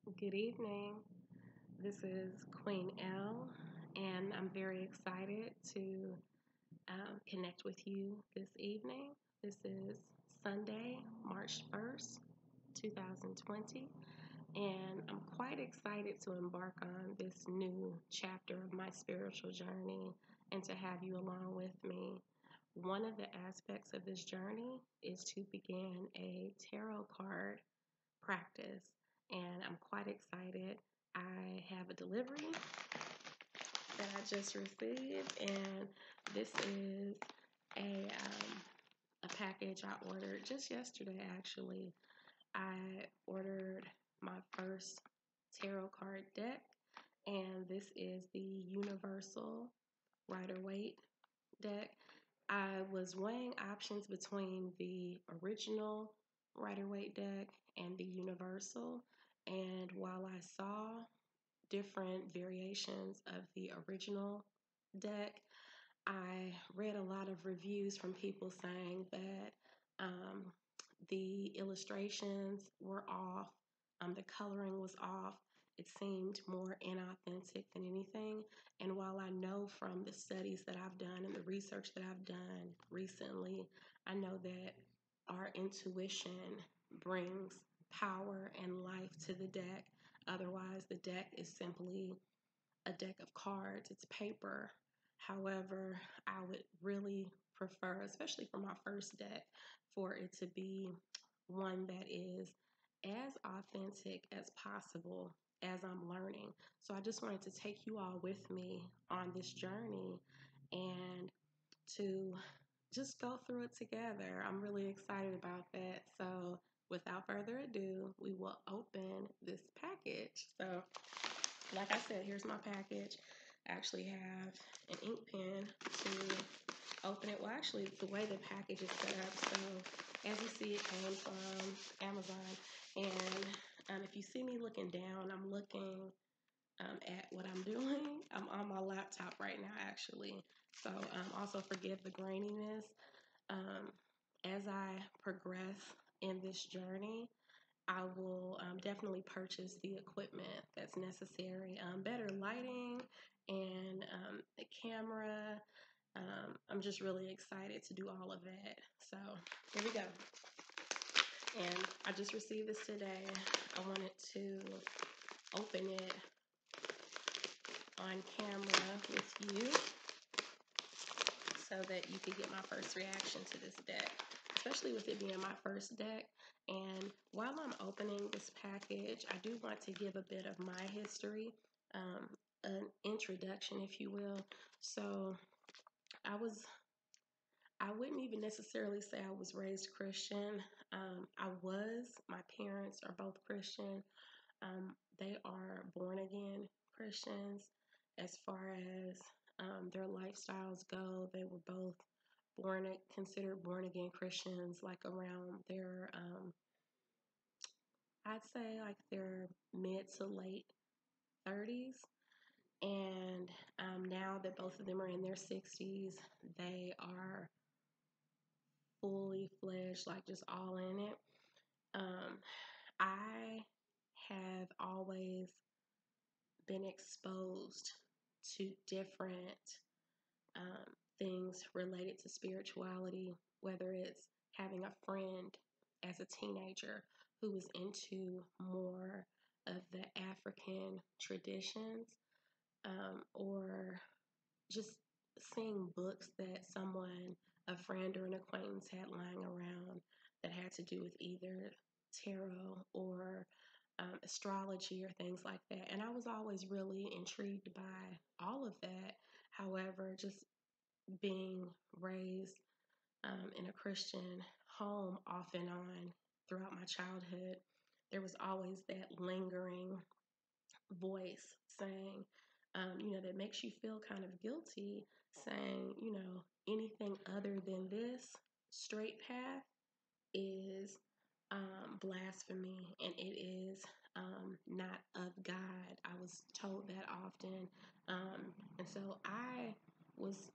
Good evening. This is Queen Elle, and I'm very excited to connect with you this evening. This is Sunday, March 1st, 2020, and I'm quite excited to embark on this new chapter of my spiritual journey and to have you along with me. One of the aspects of this journey is to begin a tarot card practice, and I'm quite excited. I have a delivery that I just received, and this is a um, a package I ordered just yesterday. Actually, I ordered my first tarot card deck, and this is the Universal Waite deck. I was weighing options between the original Rider-Waite deck and the Universal, and while I saw different variations of the original deck, I read a lot of reviews from people saying that um, the illustrations were off, the coloring was off. It seemed more inauthentic than anything. And while I know from the studies that I've done and the research that I've done recently, I know that our intuition brings power and life to the deck. Otherwise, the deck is simply a deck of cards, it's paper. However, I would really prefer, especially for my first deck, for it to be one that is as authentic as possible as I'm learning. So I just wanted to take you all with me on this journey and to just go through it together. I'm really excited about that. So without further ado, we will open this package. So like I said, here's my package. I actually have an ink pen to open it. Well, actually, the way the package is set up. So as you see, it came from Amazon. And if you see me looking down, I'm looking at what I'm doing. I'm on my laptop right now, actually. So also forgive the graininess. Um, as I progress in this journey, I will definitely purchase the equipment that's necessary. Better lighting and the camera. I'm just really excited to do all of that. So here we go. And I just received this today. I wanted to open it on camera with you so that you could get my first reaction to this deck, especially with it being my first deck. And while I'm opening this package, I do want to give a bit of my history, an introduction, if you will. So I wouldn't even necessarily say I was raised Christian. My parents are both Christian. They are born again Christians. As far as their lifestyles go, they were both considered born again Christians, like around their, I'd say like their mid to late 30s. And now that both of them are in their 60s, they are fully fledged, like just all in it. Um, I have always been exposed to different things related to spirituality, whether it's having a friend as a teenager who was into more of the African traditions, or just seeing books that a friend or an acquaintance had lying around that had to do with either tarot or astrology or things like that. And I was always really intrigued by all of that. However, just being raised in a Christian home off and on throughout my childhood, there was always that lingering voice saying, that makes you feel kind of guilty, saying, anything other than this straight path is blasphemy and it is not of God. I was told that often. And so I was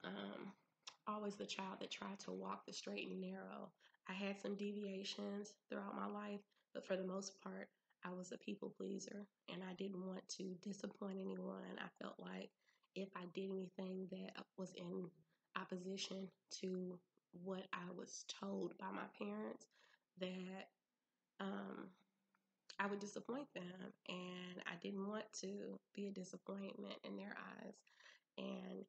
always the child that tried to walk the straight and narrow. I had some deviations throughout my life, but for the most part, I was a people pleaser, and I didn't want to disappoint anyone. I felt like if I did anything that was in opposition to what I was told by my parents, that I would disappoint them, and I didn't want to be a disappointment in their eyes. And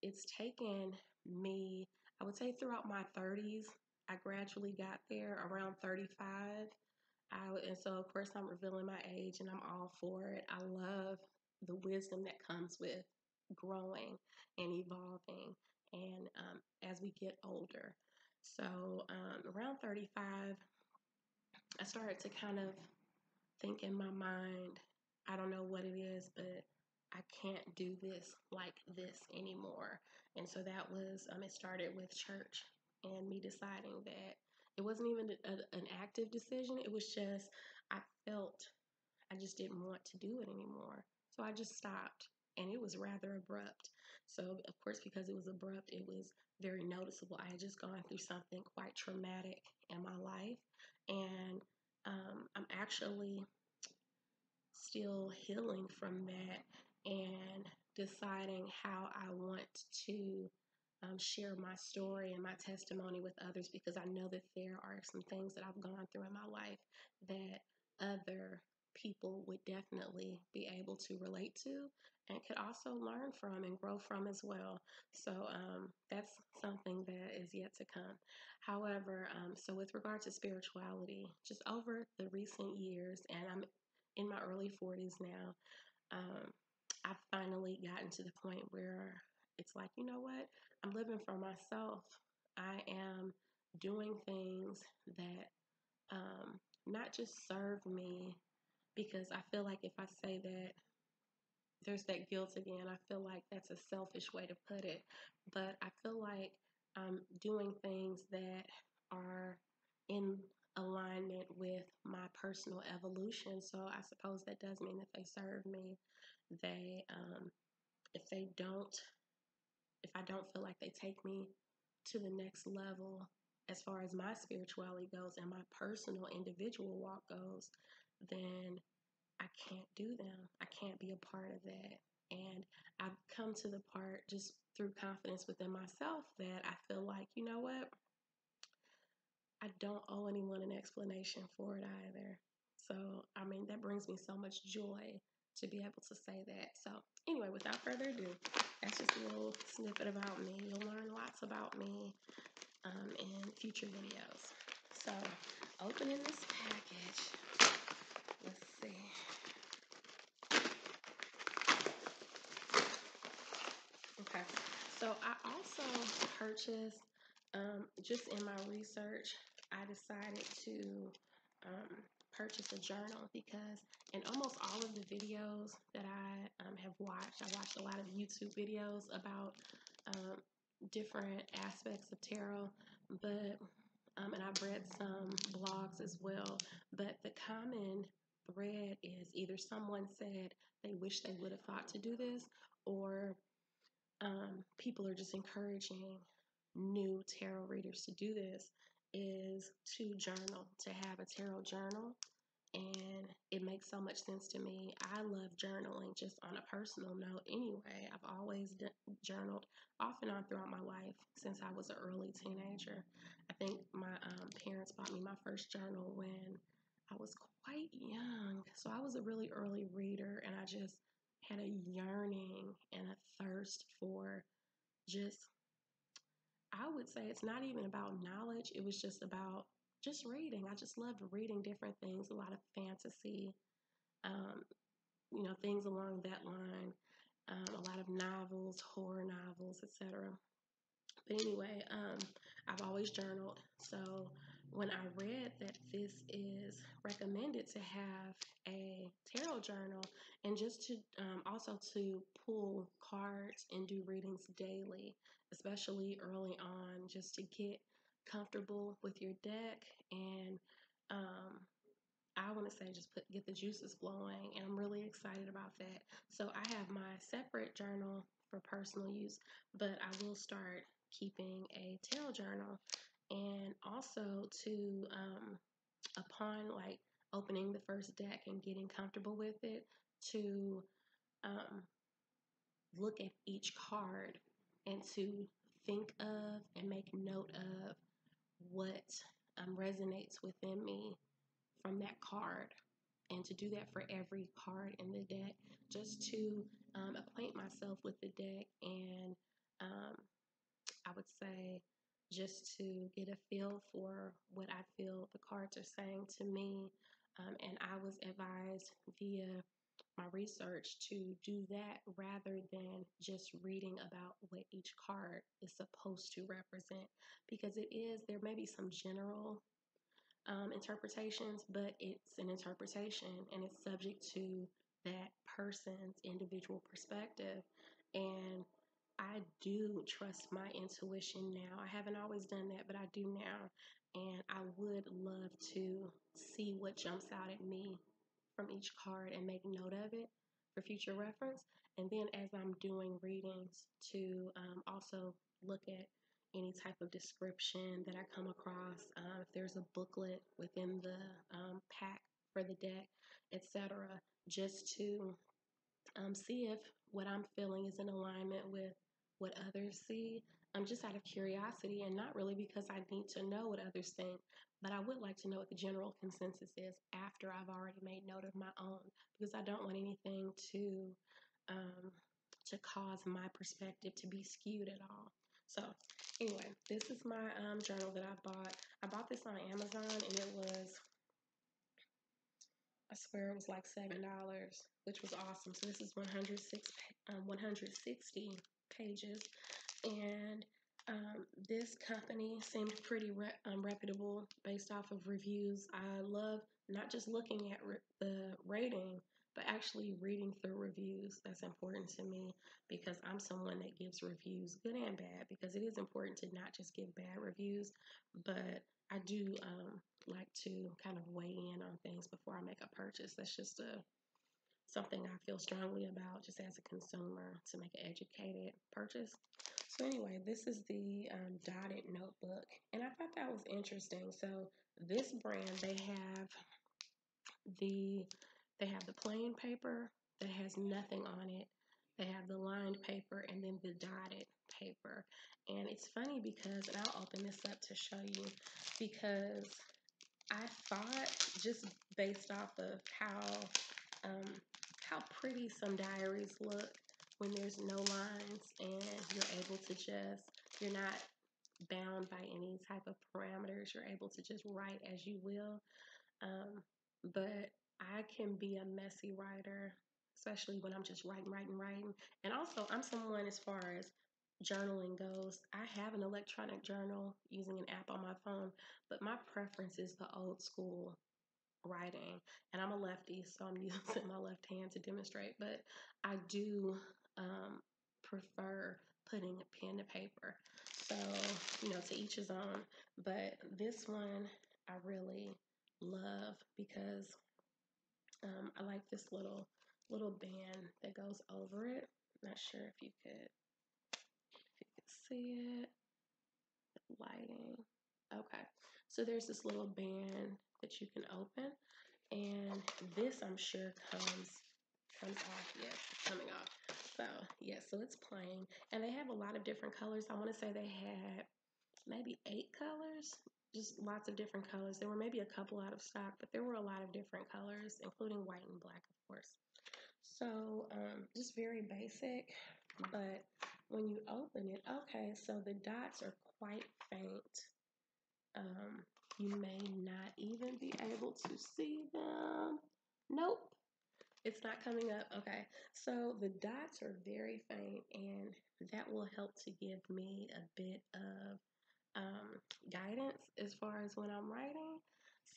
it's taken me, I would say, throughout my 30s. I gradually got there around 35. And so, of course, I'm revealing my age, and I'm all for it. I love the wisdom that comes with growing and evolving, and as we get older. So, around 35, I started to kind of think in my mind, I don't know what it is, but I can't do this like this anymore. And so that was, it started with church and me deciding that it wasn't even an active decision. It was just, I felt I just didn't want to do it anymore. So I just stopped, and it was rather abrupt. So, of course, because it was abrupt, it was very noticeable. I had just gone through something quite traumatic in my life, and I'm actually still healing from that and deciding how I want to share my story and my testimony with others, because I know that there are some things that I've gone through in my life that other people would definitely be able to relate to and could also learn from and grow from as well. So that's something that is yet to come. However, so with regard to spirituality, just over the recent years, and I'm in my early 40s now, um, I've finally gotten to the point where it's like, you know what? I'm living for myself. I am doing things that not just serve me, because I feel like if I say that, there's that guilt again. I feel like that's a selfish way to put it. But I feel like I'm doing things that are in alignment with my personal evolution. So I suppose that does mean that they serve me. They, if they don't, if I don't feel like they take me to the next level as far as my spirituality goes and my personal individual walk goes, then I can't do them. I can't be a part of that. And I've come to the part just through confidence within myself that I feel like, you know what? I don't owe anyone an explanation for it either. So, I mean, that brings me so much joy to be able to say that. So, anyway, without further ado, that's just a little snippet about me. You'll learn lots about me in future videos. So, opening this package, let's see. Okay, so I also purchased, just in my research, I decided to purchase a journal, because in almost all of the videos that I I watched a lot of YouTube videos about different aspects of tarot, but and I've read some blogs as well, but the common thread is either someone said they wish they would have thought to do this, or people are just encouraging new tarot readers to do this, is to journal, to have a tarot journal. And it makes so much sense to me. I love journaling just on a personal note anyway. I've always journaled off and on throughout my life since I was an early teenager. I think my parents bought me my first journal when I was quite young. So I was a really early reader, and I just had a yearning and a thirst for just, I would say it's not even about knowledge. It was just about just reading. I just loved reading different things, a lot of fantasy, um, things along that line, a lot of novels, horror novels, etc. But anyway, I've always journaled. So when I read that this is recommended to have a tarot journal, and just to also to pull cards and do readings daily, especially early on, just to get comfortable with your deck, and um, I want to say just get the juices flowing, and I'm really excited about that. So I have my separate journal for personal use, but I will start keeping a tarot journal, and also to upon like opening the first deck and getting comfortable with it to look at each card and to think of and make note of what resonates within me from that card, and to do that for every card in the deck, just to acquaint myself with the deck, and I would say just to get a feel for what I feel the cards are saying to me. And I was advised via my research to do that rather than just reading about what each card is supposed to represent, because there may be some general interpretations, but it's an interpretation and it's subject to that person's individual perspective. And I do trust my intuition now. I haven't always done that, but I do now. And I would love to see what jumps out at me from each card and make note of it for future reference. And then as I'm doing readings, to also look at any type of description that I come across, if there's a booklet within the pack for the deck, etc., just to see if what I'm feeling is in alignment with what others see. Just out of curiosity, and not really because I need to know what others think, but I would like to know what the general consensus is after I've already made note of my own, because I don't want anything to cause my perspective to be skewed at all. So anyway, this is my journal that I bought. I bought this on Amazon, and it was, I swear it was like $7, which was awesome. So this is 160 pages, and this company seemed pretty reputable based off of reviews. I love not just looking at the rating, but actually reading through reviews. That's important to me, because I'm someone that gives reviews, good and bad, because it is important to not just give bad reviews, but I do like to kind of weigh in on things before I make a purchase. That's just something I feel strongly about, just as a consumer, to make an educated purchase. So anyway, this is the dotted notebook, and I thought that was interesting. So this brand, they have the plain paper that has nothing on it. They have the lined paper, and then the dotted paper. And it's funny because, and I'll open this up to show you, because I thought, just based off of how pretty some diaries look when there's no lines and you're not bound by any type of parameters. You're able to just write as you will. But I can be a messy writer, especially when I'm just writing. And also, I'm someone, as far as journaling goes, I have an electronic journal using an app on my phone, but my preference is the old school writing. And I'm a lefty, so I'm using my left hand to demonstrate, but I do prefer putting a pen to paper. So, to each his own. But this one I really love, because I like this little band that goes over it. Not sure if you could see it. Lighting. Okay. So there's this little band that you can open, and this, I'm sure, comes off. Yes, it's coming off. So yeah, so it's plain, and they have a lot of different colors. I want to say they had maybe 8 colors, just lots of different colors. There were maybe a couple out of stock, but there were a lot of different colors, including white and black, of course. So just very basic, but when you open it, okay, so the dots are quite faint. You may not even be able to see them. Nope, it's not coming up. Okay, so the dots are very faint, and that will help to give me a bit of guidance as far as when I'm writing,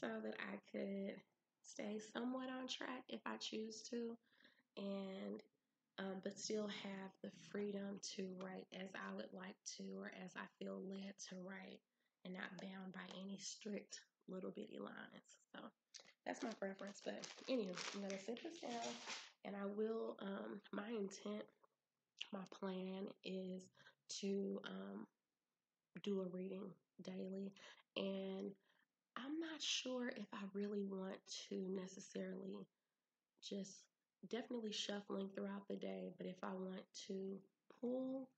so that I could stay somewhat on track if I choose to, and but still have the freedom to write as I would like to, or as I feel led to write, and not bound by any strict little bitty lines. So that's my preference. But anyway, I'm gonna sit this down, and I will. My intent, my plan is to do a reading daily, and I'm not sure if I really want to necessarily just definitely shuffling throughout the day, but if I want to pull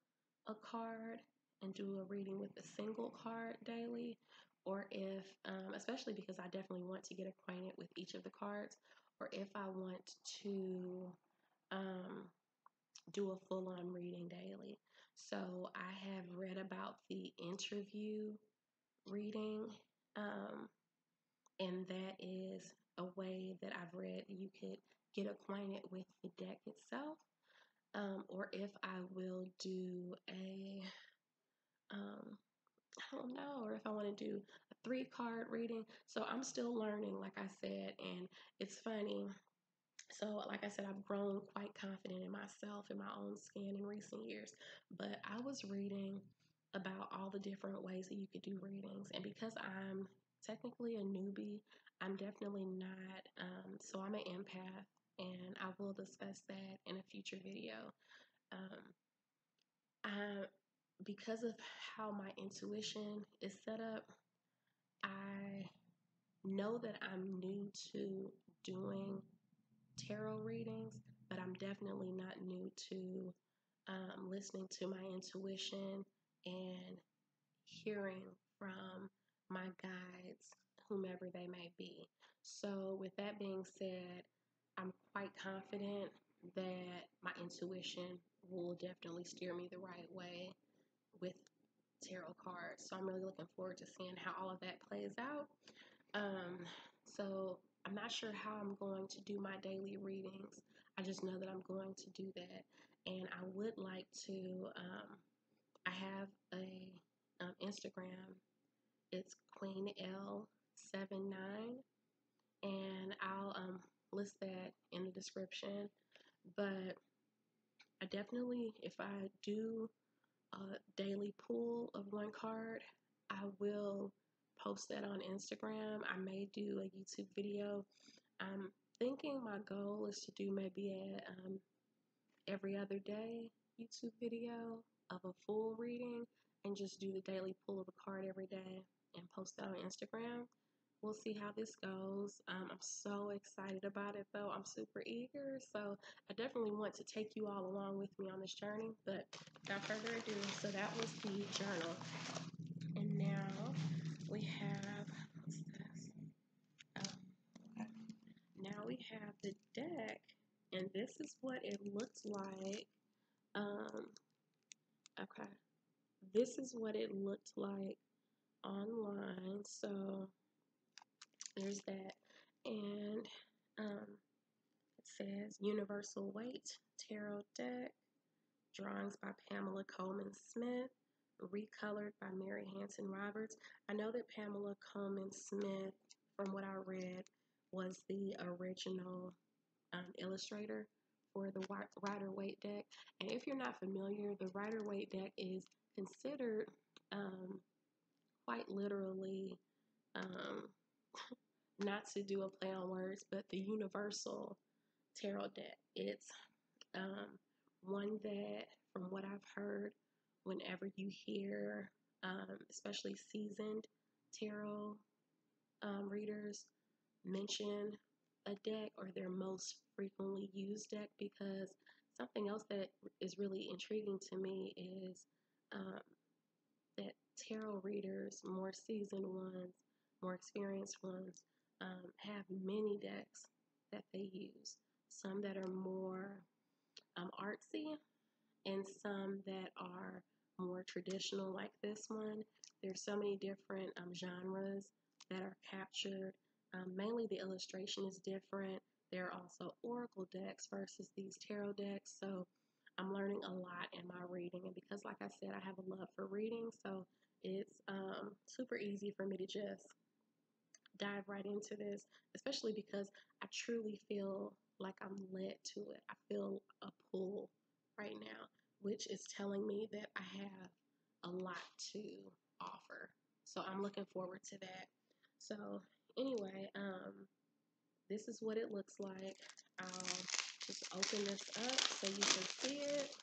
a card and do a reading with a single card daily, or if, especially because I definitely want to get acquainted with each of the cards, or if I want to do a full-on reading daily. So I have read about the interview reading, and that is a way that I've read you could get acquainted with the deck itself, or if I will do I don't know, or if I want to do a 3-card reading. So I'm still learning, like I said, and it's funny. So, like I said, I've grown quite confident in myself, in my own skin in recent years. But I was reading about all the different ways that you could do readings. And because I'm technically a newbie, I'm definitely not, so I'm an empath, and I will discuss that in a future video. I, because of how my intuition is set up, I know that I'm new to doing tarot readings, but I'm definitely not new to listening to my intuition and hearing from my guides, whomever they may be. So, with that being said, I'm quite confident that my intuition will definitely steer me the right way with tarot cards. So, I'm really looking forward to seeing how all of that plays out. So I'm not sure how I'm going to do my daily readings. I just know that I'm going to do that, and I would like to. I have a Instagram. It's Queen Elle 79, and I'll list that in the description. But I definitely, if I do a daily pull of one card, I will post that on Instagram. I may do a YouTube video. I'm thinking my goal is to do maybe a every other day YouTube video of a full reading and just do the daily pull of a card every day and post that on Instagram. We'll see how this goes. I'm so excited about it, though. I'm super eager. So I definitely want to take you all along with me on this journey. But without further ado, so that was the journal. And now we have, what's this? Now we have the deck. And this is what it looks like. Okay. This is what it looked like online. So there's that. And it says Universal Waite Tarot Deck, drawings by Pamela Coleman Smith, recolored by Mary Hanson Roberts. I know that Pamela Coleman Smith, from what I read, was the original illustrator for the Rider Waite deck. And if you're not familiar, the Rider Waite deck is considered quite literally, not to do a play on words, but the universal tarot deck. It's one that, from what I've heard, whenever you hear, especially seasoned tarot readers mention a deck or their most frequently used deck, because something else that is really intriguing to me is that tarot readers, more seasoned ones, more experienced ones, have many decks that they use. Some that are more artsy, and some that are more traditional, like this one. There's so many different genres that are captured. Mainly the illustration is different. There are also oracle decks versus these tarot decks. So I'm learning a lot in my reading. And because, like I said, I have a love for reading, so it's super easy for me to just dive right into this, especially because I truly feel like I'm led to it. I feel a pull right now, which is telling me that I have a lot to offer. So I'm looking forward to that. So anyway, this is what it looks like. I'll just open this up so you can see it.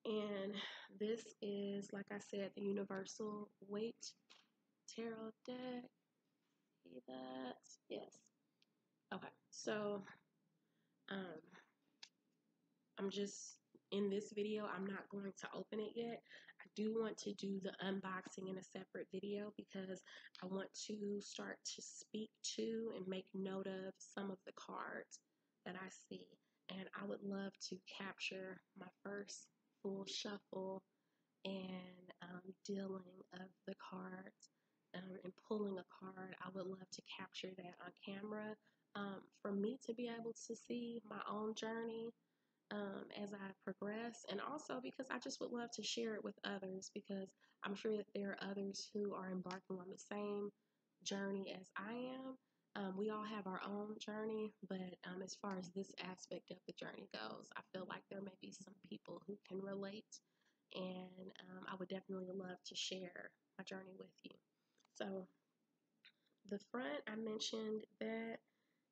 And this is, like I said, the Universal Waite tarot deck. See that? Yes. Okay, so um, I'm just, in this video, I'm not going to open it yet. I do want to do the unboxing in a separate video because I want to start to speak to and make note of some of the cards that I see. And I would love to capture my first full shuffle and dealing of the cards and pulling a card. I would love to capture that on camera for me to be able to see my own journey as I progress, and also because I just would love to share it with others, because I'm sure that there are others who are embarking on the same journey as I am. We all have our own journey, but as far as this aspect of the journey goes, I feel like there may be some people who can relate, and I would definitely love to share my journey with you. So the front, I mentioned that,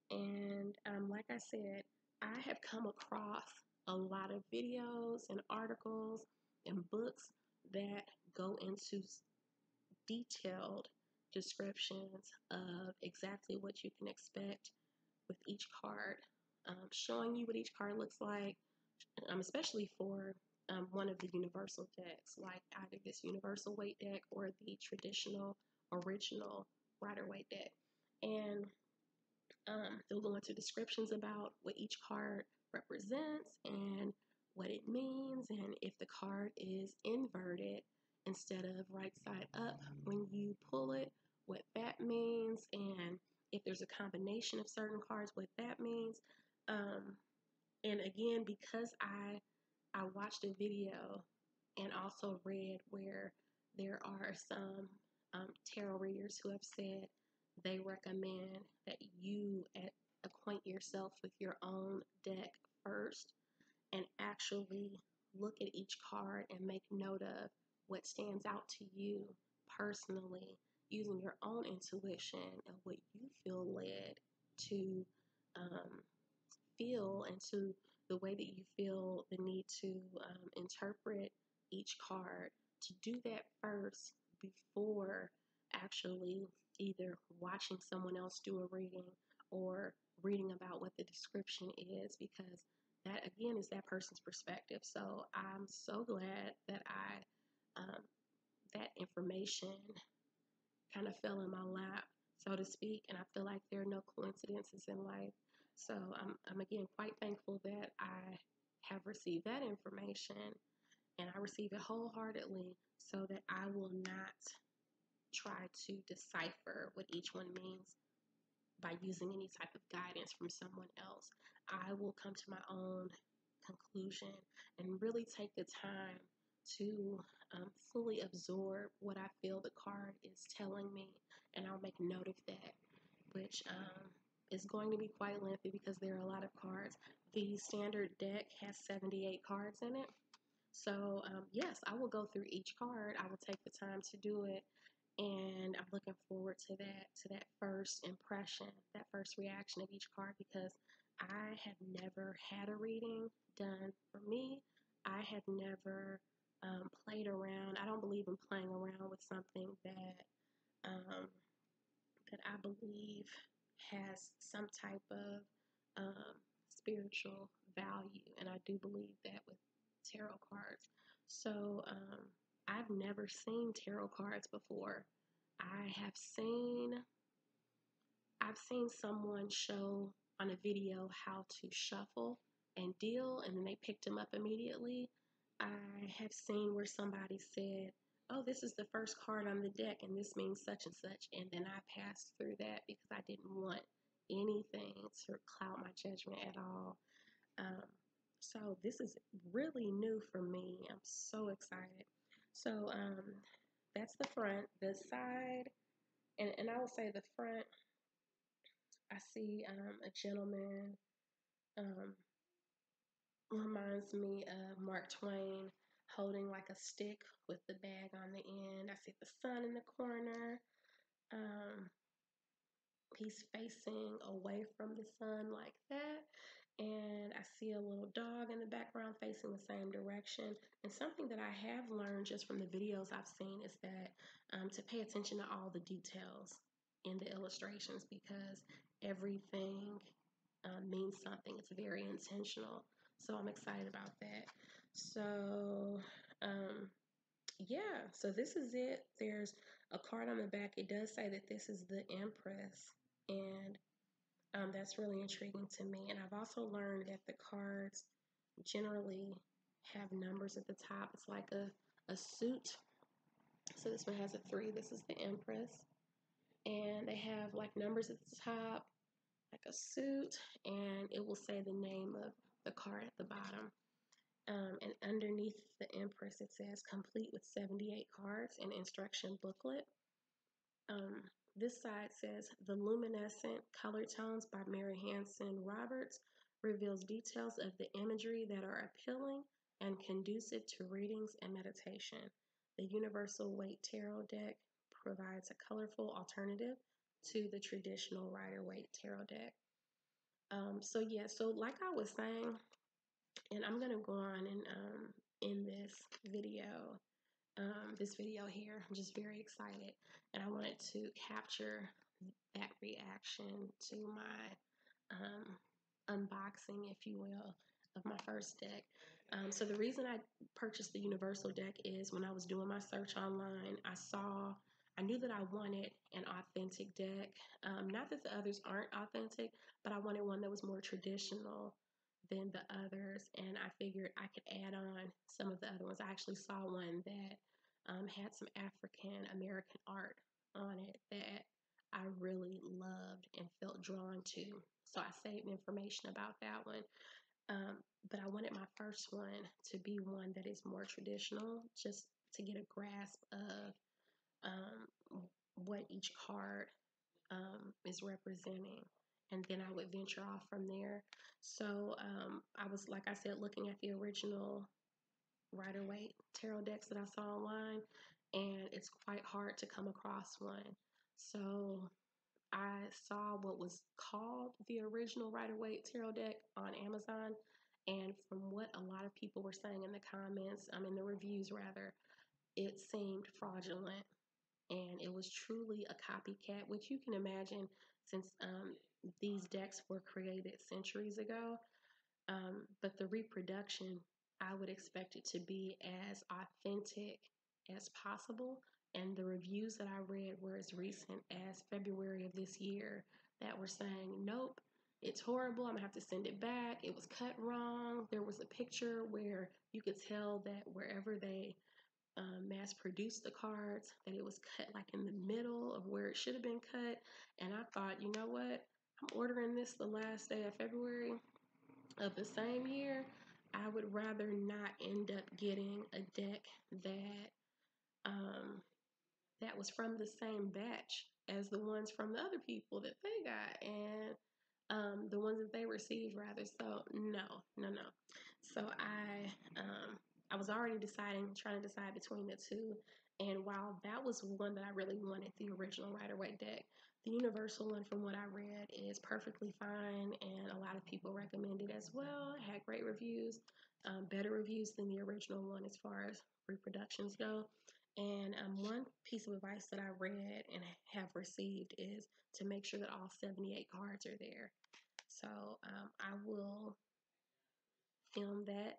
and like I said, I have come across a lot of videos and articles and books that go into detailed descriptions of exactly what you can expect with each card, showing you what each card looks like, especially for one of the universal decks, like either this Universal Waite deck or the traditional original Rider-Waite deck. And they'll go into descriptions about what each card represents and what it means, and if the card is inverted instead of right side up when you pull it, what that means, and if there's a combination of certain cards, what that means. And again, because I watched a video and also read where there are some tarot readers who have said they recommend that you acquaint yourself with your own deck first and actually look at each card and make note of what stands out to you personally, using your own intuition and what you feel led to feel, and to the way that you feel the need to interpret each card, to do that first before actually either watching someone else do a reading or reading about what the description is, because that again is that person's perspective. So I'm so glad that that information kind of fell in my lap, so to speak, and I feel like there are no coincidences in life. So I'm again quite thankful that I have received that information, and I receive it wholeheartedly, so that I will not try to decipher what each one means by using any type of guidance from someone else. I will come to my own conclusion and really take the time to fully absorb what I feel the card is telling me, and I'll make note of that, which is going to be quite lengthy because there are a lot of cards. The standard deck has 78 cards in it. So yes, I will go through each card. I will take the time to do it, and I'm looking forward to that first impression, that first reaction of each card, because I have never had a reading done for me. I have never played around. I don't believe in playing around with something that that I believe has some type of spiritual value, and I do believe that with tarot cards. So I've never seen tarot cards before. I have seen I've seen someone show on a video how to shuffle and deal, and then they picked them up immediately. I have seen where somebody said, "Oh, this is the first card on the deck, and this means such and such," and then I passed through that because I didn't want anything to cloud my judgment at all. Um, so this is really new for me. I'm so excited. So that's the front. The side, and I will say the front, I see a gentleman, um, reminds me of Mark Twain, holding like a stick with the bag on the end. I see the sun in the corner. Um, he's facing away from the sun like that. And I see a little dog in the background facing the same direction. And something that I have learned just from the videos I've seen is that to pay attention to all the details in the illustrations, because everything means something. It's very intentional. So I'm excited about that. So yeah, so this is it. There's a card on the back. It does say that this is the Empress, and that's really intriguing to me. And I've also learned that the cards generally have numbers at the top. It's like a suit. So this one has a 3. This is the Empress. And they have like numbers at the top, like a suit, and it will say the name of the card at the bottom. And underneath the Empress, it says complete with 78 cards and instruction booklet. This side says the luminescent color tones by Mary Hanson Roberts reveals details of the imagery that are appealing and conducive to readings and meditation. The Universal Waite Tarot deck provides a colorful alternative to the traditional Rider-Waite Tarot deck. So yeah, so like I was saying, and I'm gonna go on and in this video here. I'm just very excited, and I wanted to capture that reaction to my unboxing, if you will, of my first deck. So the reason I purchased the Universal deck is when I was doing my search online, I knew that I wanted an authentic deck. Not that the others aren't authentic, but I wanted one that was more traditional than the others, and I figured I could add on some of the other ones. I actually saw one that had some African American art on it that I really loved and felt drawn to. So I saved information about that one. But I wanted my first one to be one that is more traditional, just to get a grasp of what each card is representing. And then I would venture off from there. So I was, like I said, looking at the original Rider-Waite tarot decks that I saw online, and it's quite hard to come across one. So I saw what was called the original Rider-Waite tarot deck on Amazon, and from what a lot of people were saying in the comments, in the reviews rather, it seemed fraudulent, and it was truly a copycat, which you can imagine since these decks were created centuries ago. But the reproduction, I would expect it to be as authentic as possible. And the reviews that I read were as recent as February of this year that were saying, nope, it's horrible. I'm going to have to send it back. It was cut wrong. There was a picture where you could tell that wherever they mass produced the cards, that it was cut like in the middle of where it should have been cut. And I thought, you know what? I'm ordering this the last day of February of the same year. I would rather not end up getting a deck that that was from the same batch as the ones from the other people that they got, and the ones that they received rather. So no. So I was already trying to decide between the two. And while that was one that I really wanted, the original Rider-Waite deck, the Universal one, from what I read, is perfectly fine, and a lot of people recommend it as well. It had great reviews, better reviews than the original one as far as reproductions go. And one piece of advice that I read and have received is to make sure that all 78 cards are there. So I will film that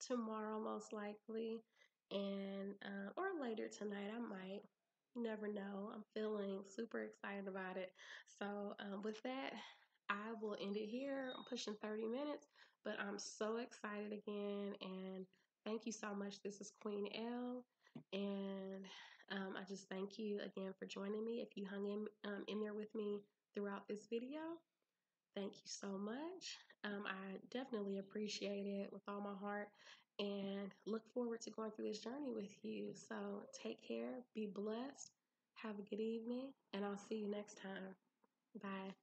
tomorrow most likely, and or later tonight. I might. You never know. I'm feeling super excited about it. So with that, I will end it here. I'm pushing 30 minutes, but I'm so excited again, and thank you so much. This is Queen Elle, and I just thank you again for joining me. If you hung in there with me throughout this video, thank you so much. I definitely appreciate it with all my heart, and look forward to going through this journey with you. So take care, be blessed, have a good evening, and I'll see you next time. Bye.